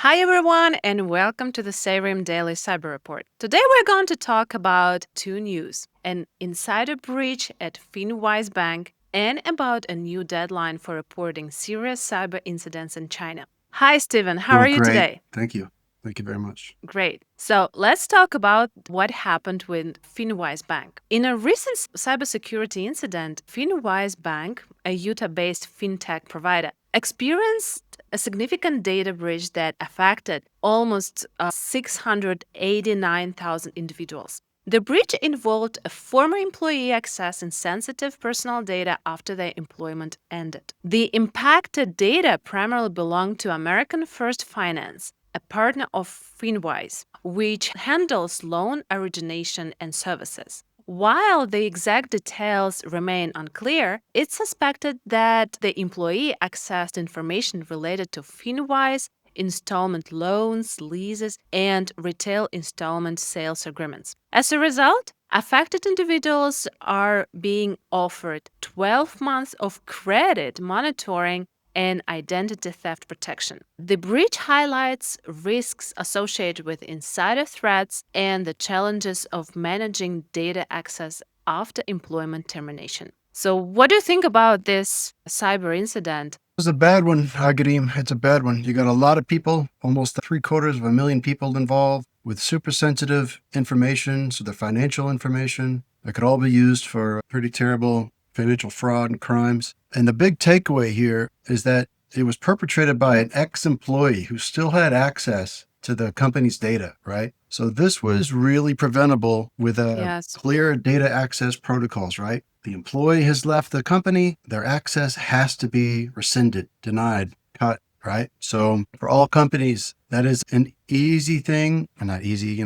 Hi, everyone, and welcome to the Sarim Daily Cyber Report. Today, we're going to talk about two news: an insider breach at FinWise Bank and about a new deadline for reporting serious cyber incidents in China. Hi, Steven. How are Doing you great. today? Thank you. Thank you very much. Great. So let's talk about what happened with FinWise Bank. In a recent cybersecurity incident, FinWise Bank, a Utah-based fintech provider, experienced a significant data breach that affected almost 689,000 individuals. The breach involved a former employee accessing sensitive personal data after their employment ended. The impacted data primarily belonged to American First Finance, a partner of FinWise, which handles loan origination and services. While the exact details remain unclear, it's suspected that the employee accessed information related to FinWise installment loans, leases, and retail installment sales agreements. As a result, affected individuals are being offered 12 months of credit monitoring and identity theft protection. The breach highlights risks associated with insider threats and the challenges of managing data access after employment termination. So, what do you think about this cyber incident? It was a bad one, Agadim. It's a bad one. You got a lot of people, almost 750,000 people involved with super sensitive information, so the financial information that could all be used for pretty terrible financial fraud and crimes. And the big takeaway here is that it was perpetrated by an ex-employee who still had access to the company's data, right? So this was really preventable with Yes. clear data access protocols, right? The employee has left the company, their access has to be rescinded, denied, cut, right? So for all companies, that is an easy thing, and not easy,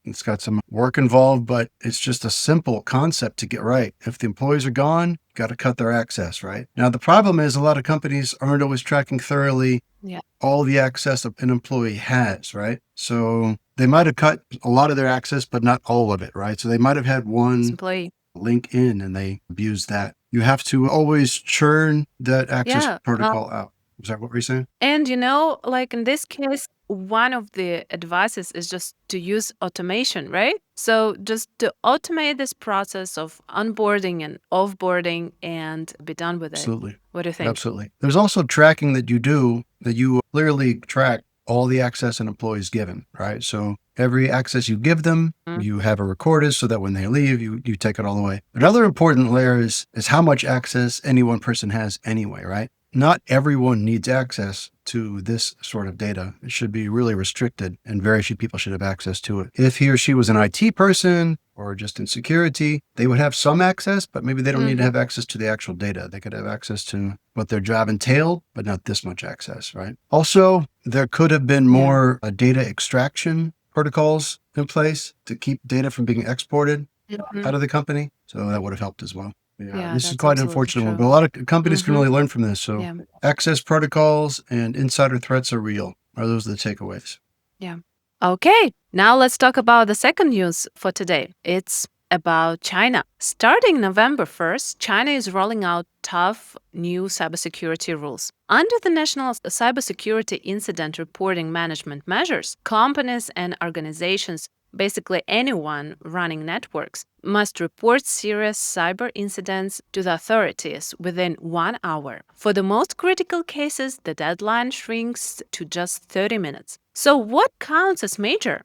it's got some work involved, but it's just a simple concept to get right. If the employees are gone, you got to cut their access, right? Now, the problem is a lot of companies aren't always tracking thoroughly Yeah. all the access an employee has, right? So they might have cut a lot of their access, but not all of it, right? So they might have had one Employee. link in and they abused that. You have to always churn that access Yeah. protocol out. Is that what we're saying? And like in this case, one of the advices is just to use automation, right? So just to automate this process of onboarding and offboarding and be done with it. Absolutely. What do you think? Absolutely. There's also tracking that you do that you clearly track all the access an employee is given, right? So every access you give them, Mm. you have it recorded so that when they leave, you take it all away. Another important layer is how much access any one person has anyway, right? Not everyone needs access to this sort of data. It should be really restricted and very few people should have access to it. If he or she was an IT person or just in security, they would have some access, but maybe they don't need to have access to the actual data. They could have access to what their job entailed, but not this much access, right? Also, there could have been more data extraction protocols in place to keep data from being exported out of the company. So that would have helped as well. Yeah, this is That's quite an absolutely unfortunate one, true. but a lot of companies can really learn from this. So Yeah. access protocols and insider threats are real. Are those the takeaways? Yeah. Okay, now let's talk about the second news for today. It's about China. Starting November 1st, China is rolling out tough new cybersecurity rules. Under the National Cybersecurity Incident Reporting Management measures, companies and organizations, basically anyone running networks, must report serious cyber incidents to the authorities within 1 hour. For the most critical cases, the deadline shrinks to just 30 minutes. So, what counts as major?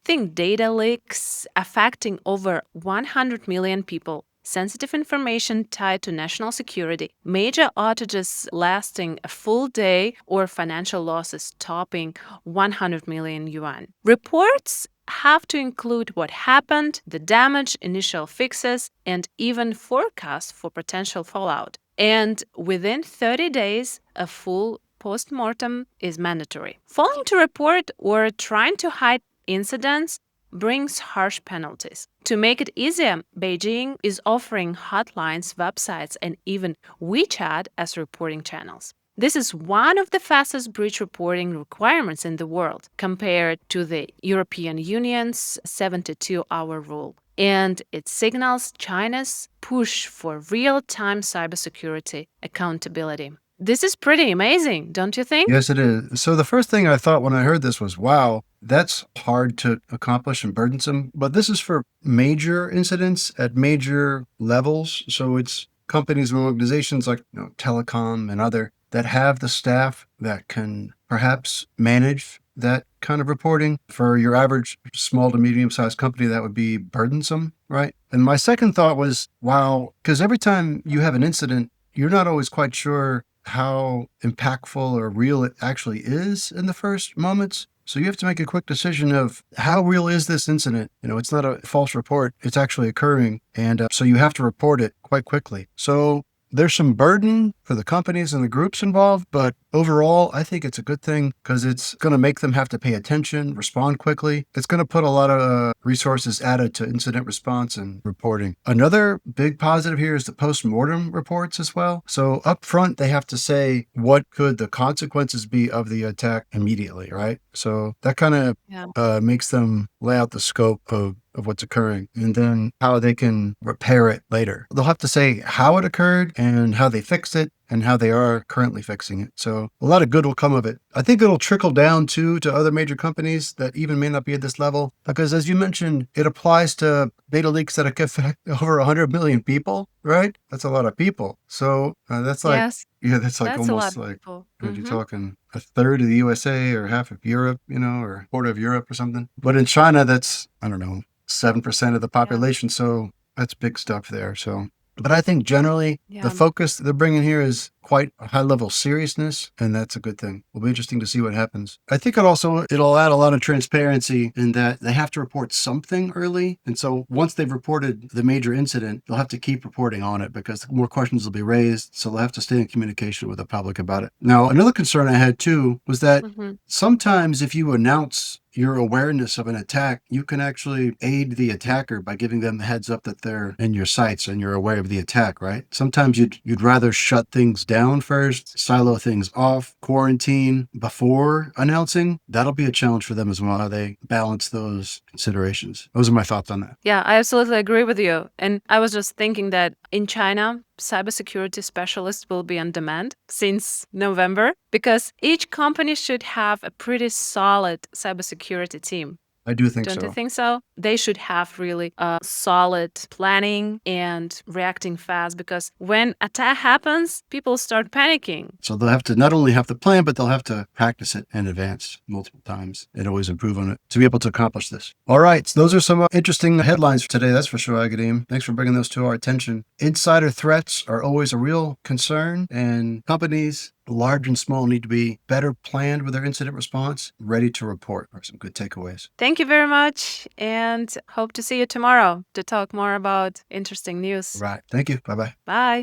Think data leaks affecting over 100 million people, sensitive information tied to national security, major outages lasting a full day, or financial losses topping 100 million yuan. Reports have to include what happened, the damage, initial fixes, and even forecasts for potential fallout. And within 30 days, a full post-mortem is mandatory. Failing to report or trying to hide incidents brings harsh penalties. To make it easier, Beijing is offering hotlines, websites, and even WeChat as reporting channels. This is one of the fastest breach reporting requirements in the world compared to the European Union's 72-hour rule. And it signals China's push for real-time cybersecurity accountability. This is pretty amazing, don't you think? Yes, it is. So the first thing I thought when I heard this was, wow, that's hard to accomplish and burdensome. But this is for major incidents at major levels. So it's companies and organizations like telecom and other that have the staff that can perhaps manage that kind of reporting. For your average small to medium sized company, that would be burdensome, right? And my second thought was, wow, because every time you have an incident, you're not always quite sure how impactful or real it actually is in the first moments. So you have to make a quick decision of how real is this incident? It's not a false report, it's actually occurring. And so you have to report it quite quickly. So there's some burden for the companies and the groups involved, but overall, I think it's a good thing because it's going to make them have to pay attention, respond quickly. It's going to put a lot of resources added to incident response and reporting. Another big positive here is the post-mortem reports as well. So up front, they have to say what could the consequences be of the attack immediately, right? So that kind of makes them lay out the scope of what's occurring and then how they can repair it later. They'll have to say how it occurred and how they fixed it and how they are currently fixing it. So a lot of good will come of it. I think it'll trickle down too to other major companies that even may not be at this level, because as you mentioned, it applies to data leaks that affect over 100 million people, right? That's a lot of people. So that's like, Yes, that's like that's a lot almost of like, people. you're talking a third of the USA or half of Europe, or a quarter of Europe or something. But in China, that's, I don't know, 7% of the Yeah. population. So that's big stuff there. So, but I think generally the Yeah. focus they're bringing here is quite a high level seriousness, and that's a good thing. It'll be interesting to see what happens. I think it'll add a lot of transparency in that they have to report something early. And so once they've reported the major incident, they'll have to keep reporting on it because more questions will be raised. So they'll have to stay in communication with the public about it. Now, another concern I had too was that sometimes if you announce your awareness of an attack, you can actually aid the attacker by giving them the heads up that they're in your sights and you're aware of the attack, right? Sometimes you'd rather shut things down first, silo things off, quarantine before announcing. That'll be a challenge for them as well, how they balance those considerations. Those are my thoughts on that. Yeah, I absolutely agree with you. And I was just thinking that in China, cybersecurity specialists will be on demand since November because each company should have a pretty solid cybersecurity team. I do think Don't you so. think so? They should have really solid planning and reacting fast because when attack happens, people start panicking. So they'll have to not only have to plan, but they'll have to practice it in advance multiple times and always improve on it to be able to accomplish this. All right. So those are some interesting headlines for today. That's for sure, Agadim. Thanks for bringing those to our attention. Insider threats are always a real concern, and companies, large and small, need to be better planned with their incident response, ready to report. Are some good takeaways. Thank you very much, and hope to see you tomorrow to talk more about interesting news. Right. Thank you. Bye-bye. Bye.